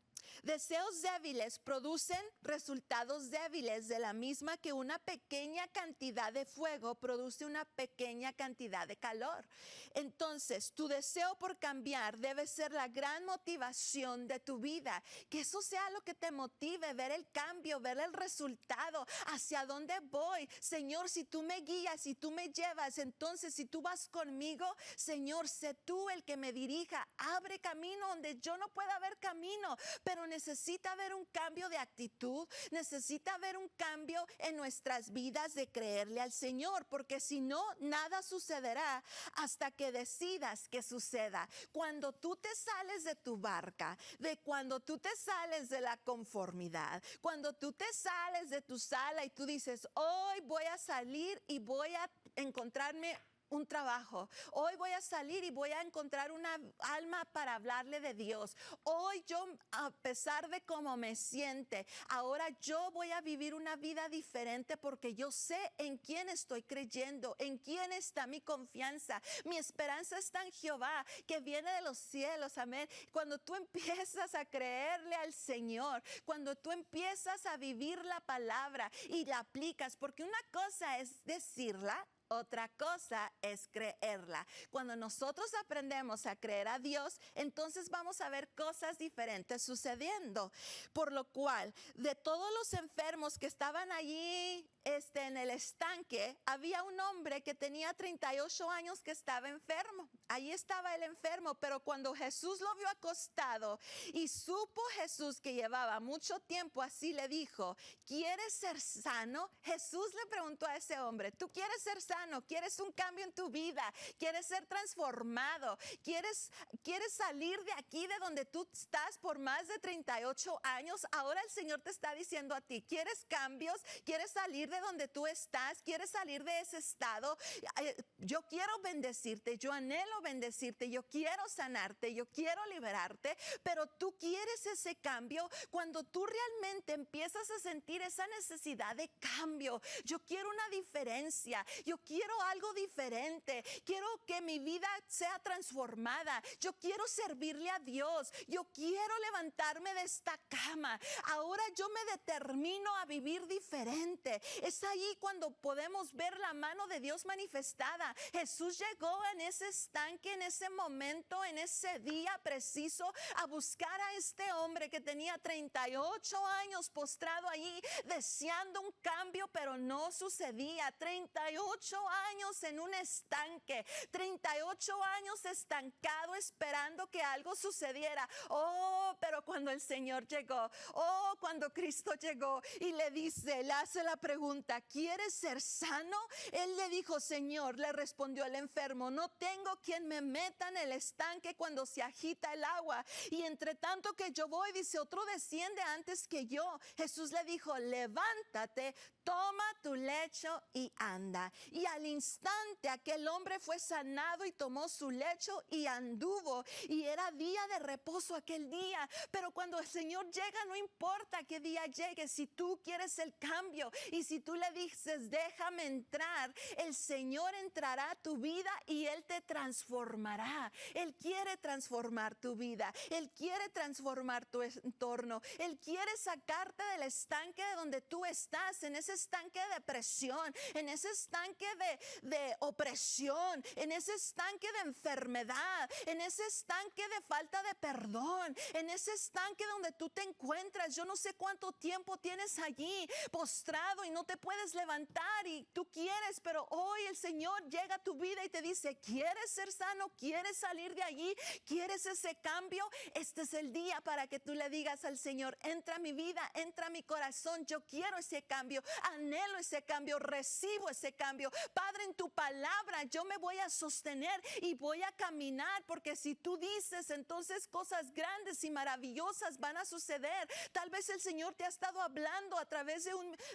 deseos débiles producen resultados débiles, de la misma que una pequeña cantidad de fuego produce una pequeña cantidad de calor. Entonces, tu deseo por cambiar debe ser la gran motivación de tu vida. Que eso sea lo que te motive, ver el cambio, ver el resultado, hacia dónde voy. Señor, si tú me guías, si tú me llevas, entonces si tú vas conmigo, Señor, sé tú el que me dirija. Abre camino donde yo no pueda ver camino. Pero necesita haber un cambio de actitud, necesita haber un cambio en nuestras vidas de creerle al Señor, porque si no, nada sucederá hasta que decidas que suceda. Cuando tú te sales de tu barca, cuando tú te sales de la conformidad, cuando tú te sales de tu sala y tú dices, hoy voy a salir y voy a encontrarme un trabajo. Hoy voy a salir y voy a encontrar una alma para hablarle de Dios. Hoy yo, a pesar de cómo me siente, ahora yo voy a vivir una vida diferente porque yo sé en quién estoy creyendo, en quién está mi confianza. Mi esperanza está en Jehová, que viene de los cielos. Amén. Cuando tú empiezas a creerle al Señor, cuando tú empiezas a vivir la palabra y la aplicas, porque una cosa es decirla, otra cosa es creerla. Cuando nosotros aprendemos a creer a Dios, entonces vamos a ver cosas diferentes sucediendo. Por lo cual, de todos los enfermos que estaban allí en el estanque, había un hombre que tenía 38 años que estaba enfermo. Allí estaba el enfermo, pero cuando Jesús lo vio acostado y supo Jesús que llevaba mucho tiempo así, le dijo, ¿quieres ser sano? Jesús le preguntó a ese hombre, ¿tú quieres ser sano? ¿Quieres un cambio en tu vida? ¿Quieres ser transformado? ¿Quieres salir de aquí, de donde tú estás por más de 38 años? Ahora el Señor te está diciendo a ti, ¿quieres cambios? ¿Quieres salir de donde tú estás? ¿Quieres salir de ese estado? Yo quiero bendecirte, yo anhelo bendecirte, yo quiero sanarte, yo quiero liberarte, pero tú quieres ese cambio. Cuando tú realmente empiezas a sentir esa necesidad de cambio, yo quiero una diferencia, yo quiero algo diferente, quiero que mi vida sea transformada, yo quiero servirle a Dios, yo quiero levantarme de esta cama, ahora yo me determino a vivir diferente. Es ahí cuando podemos podamos ver la mano de Dios manifestada. Jesús llegó en ese estanque, en ese momento, en ese día preciso, a buscar a este hombre que tenía 38 años postrado allí, deseando un cambio, pero no sucedía. 38 años en un estanque, 38 años estancado, esperando que algo sucediera. Oh, pero cuando el Señor llegó, cuando Cristo llegó y le dice, le hace la pregunta, ¿quieres ser sano? Él le dijo, Señor, le respondió el enfermo, no tengo quien me meta en el estanque cuando se agita el agua. Y entre tanto que yo voy, dice, otro desciende antes que yo. Jesús le dijo, levántate, toma tu lecho y anda. Y al instante aquel hombre fue sanado y tomó su lecho y anduvo. Y era día de reposo aquel día. Pero cuando el Señor llega, no importa qué día llegue, si tú quieres el cambio y si tú le dices, déjame entrar, el Señor entrará a tu vida y Él te transformará. Él quiere transformar tu vida. Él quiere transformar tu entorno. Él quiere sacarte del estanque de donde tú estás, en ese estanque de depresión, en ese estanque de opresión, en ese estanque de enfermedad, en ese estanque de falta de perdón, en ese estanque donde tú te encuentras. Yo no sé cuánto tiempo tienes allí postrado y no te puedes levantar y tú quieres, pero hoy el Señor llega a tu vida y te dice, ¿quieres ser sano? ¿Quieres salir de allí? ¿Quieres ese cambio? Este es el día para que tú le digas al Señor, entra a mi vida, entra a mi corazón, yo quiero ese cambio, anhelo ese cambio, recibo ese cambio. Padre, en tu palabra yo me voy a sostener y voy a caminar, porque si tú dices, entonces cosas grandes y maravillosas van a suceder. Tal vez el Señor te ha estado hablando a través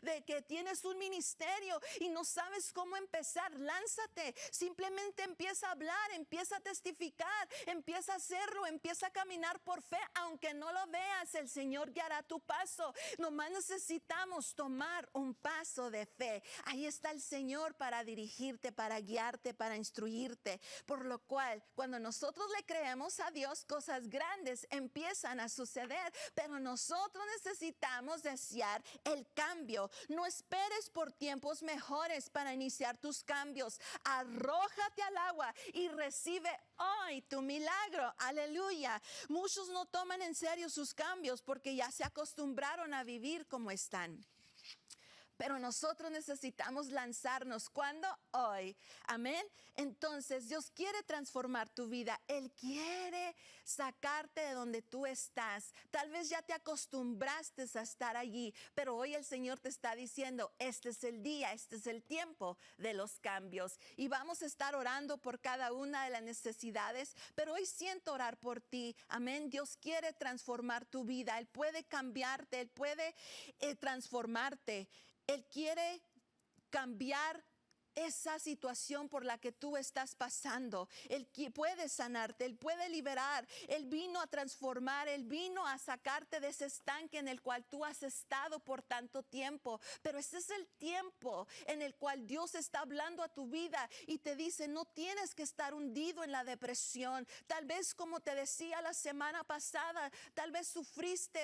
de que tienes un ministerio y no sabes cómo empezar. Lánzate, simplemente empieza a hablar, empieza a testificar, empieza a hacerlo, empieza a caminar por fe, aunque no lo veas, el Señor guiará tu paso. Nomás necesitamos tomar un paso de fe. Ahí está el Señor para dirigirte, para guiarte, para instruirte. Por lo cual, cuando nosotros le creemos a Dios, cosas grandes empiezan a suceder, pero nosotros necesitamos desear el cambio. No esperes por tiempos mejores para iniciar tus cambios. Arrójate al agua y recibe hoy tu milagro. Aleluya. Muchos no toman en serio sus cambios porque ya se acostumbraron a vivir como están. Pero nosotros necesitamos lanzarnos. ¿Cuándo? Hoy. Amén. Entonces Dios quiere transformar tu vida. Él quiere sacarte de donde tú estás. Tal vez ya te acostumbraste a estar allí, pero hoy el Señor te está diciendo, este es el día, este es el tiempo de los cambios. Y vamos a estar orando por cada una de las necesidades, pero hoy siento orar por ti. Amén. Dios quiere transformar tu vida. Él puede cambiarte, Él puede transformarte. Él quiere cambiar esa situación por la que tú estás pasando. Él puede sanarte, Él puede liberar. Él vino a transformar, Él vino a sacarte de ese estanque en el cual tú has estado por tanto tiempo. Pero ese es el tiempo en el cual Dios está hablando a tu vida y te dice, no tienes que estar hundido en la depresión. Tal vez, como te decía la semana pasada, tal vez sufriste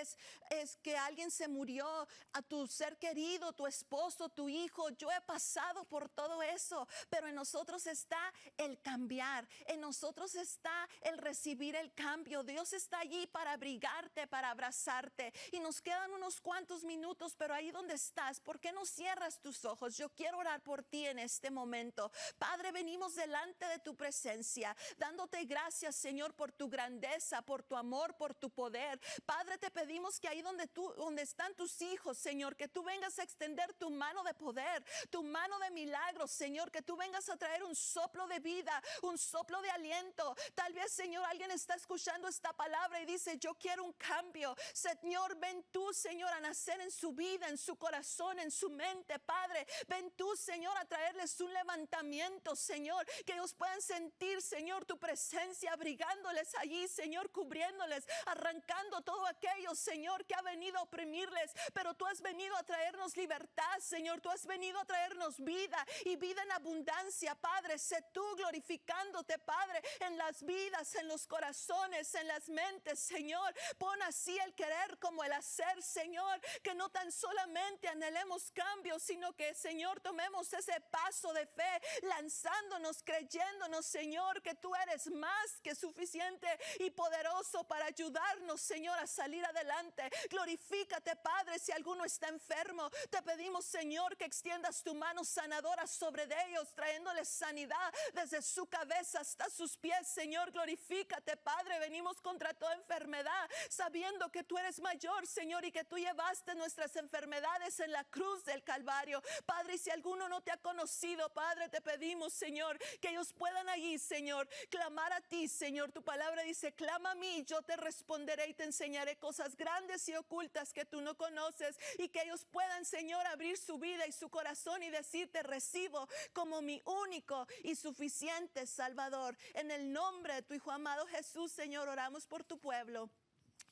es que alguien se murió, a tu ser querido, tu esposo, tu hijo. Yo he pasado por todo eso, pero en nosotros está el cambiar, en nosotros está el recibir el cambio. Dios está allí para abrigarte, para abrazarte, y nos quedan unos cuantos minutos, pero ahí donde estás, ¿por qué no cierras tus ojos? Yo quiero orar por ti en este momento. Padre, venimos delante de tu presencia, dándote gracias, Señor, por tu grandeza, por tu amor, por tu poder. Padre, te pedimos que ahí donde están tus hijos, Señor, que tú vengas a extender tu mano de poder, tu mano de milagros, Señor, que tú vengas a traer un soplo de vida, un soplo de aliento. Tal vez, Señor, alguien está escuchando esta palabra y dice, yo quiero un cambio. Señor, ven tú, Señor, a nacer en su vida, en su corazón, en su mente, Padre. Ven tú, Señor, a traerles un levantamiento, Señor, que ellos puedan sentir, Señor, tu presencia, abrigándoles allí, Señor, cubriéndoles, arrancando todo aquello, Señor, que ha venido a oprimirles. Pero tú has venido a traernos libertad, Señor. Tú has venido a traernos vida y y vida en abundancia, Padre. Sé tú glorificándote, Padre, en las vidas, en los corazones, en las mentes, Señor. Pon así el querer como el hacer, Señor, que no tan solamente anhelemos cambios, sino que, Señor, tomemos ese paso de fe, lanzándonos, creyéndonos, Señor, que tú eres más que suficiente y poderoso para ayudarnos, Señor, a salir adelante. Glorifícate, Padre, si alguno está enfermo, te pedimos, Señor, que extiendas tu mano sanadora sobre ellos, trayéndoles sanidad desde su cabeza hasta sus pies, Señor. Glorifícate, Padre. Venimos contra toda enfermedad, sabiendo que tú eres mayor, Señor, y que tú llevaste nuestras enfermedades en la cruz del Calvario, Padre. Y si alguno no te ha conocido, Padre, te pedimos, Señor, que ellos puedan allí, Señor, clamar a ti, Señor. Tu palabra dice: clama a mí, yo te responderé y te enseñaré cosas grandes y ocultas que tú no conoces, y que ellos puedan, Señor, abrir su vida y su corazón y decirte: recibo como mi único y suficiente Salvador. En el nombre de tu Hijo amado Jesús, Señor, oramos por tu pueblo.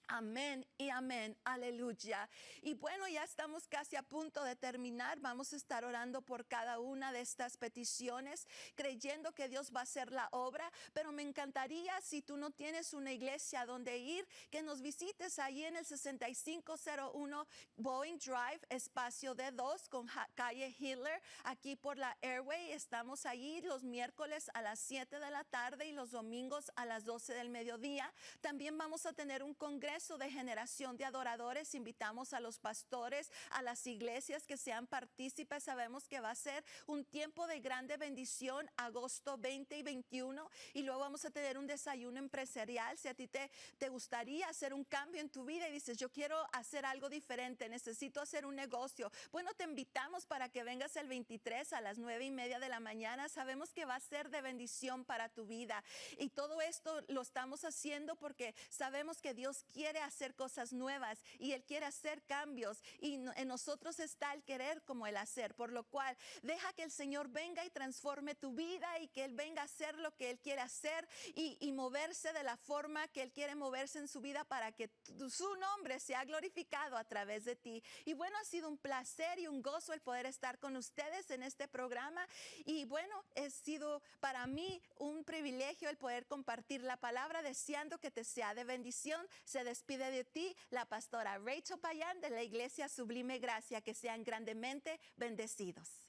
Amén y amén, aleluya. Y bueno, ya estamos casi a punto de terminar. Vamos a estar orando por cada una de estas peticiones, creyendo que Dios va a hacer la obra. Pero me encantaría, si tú no tienes una iglesia donde ir, que nos visites ahí en el 6501 Boeing Drive, espacio D2 con calle Hitler, aquí por la Airway. Estamos allí los miércoles a las 7 de la tarde y los domingos a las 12 del mediodía. También vamos a tener un congreso de generación de adoradores. Invitamos a los pastores, a las iglesias que sean partícipes. Sabemos que va a ser un tiempo de grande bendición, agosto 20 y 21, y luego vamos a tener un desayuno empresarial. Si a ti te gustaría hacer un cambio en tu vida y dices: yo quiero hacer algo diferente, necesito hacer un negocio, bueno, te invitamos para que vengas el 23 a las 9:30 de la mañana. Sabemos que va a ser de bendición para tu vida, y todo esto lo estamos haciendo porque sabemos que Dios quiere hacer cosas nuevas y Él quiere hacer cambios, y en nosotros está el querer como el hacer, por lo cual deja que el Señor venga y transforme tu vida, y que Él venga a hacer lo que Él quiere hacer y moverse de la forma que Él quiere moverse en su vida, para que su nombre sea glorificado a través de ti. Y bueno, ha sido un placer y un gozo el poder estar con ustedes en este programa, y bueno, ha sido para mí un privilegio el poder compartir la palabra, deseando que te sea de bendición. Se despide de ti la pastora Rachel Payán de la Iglesia Sublime Gracia. Que sean grandemente bendecidos.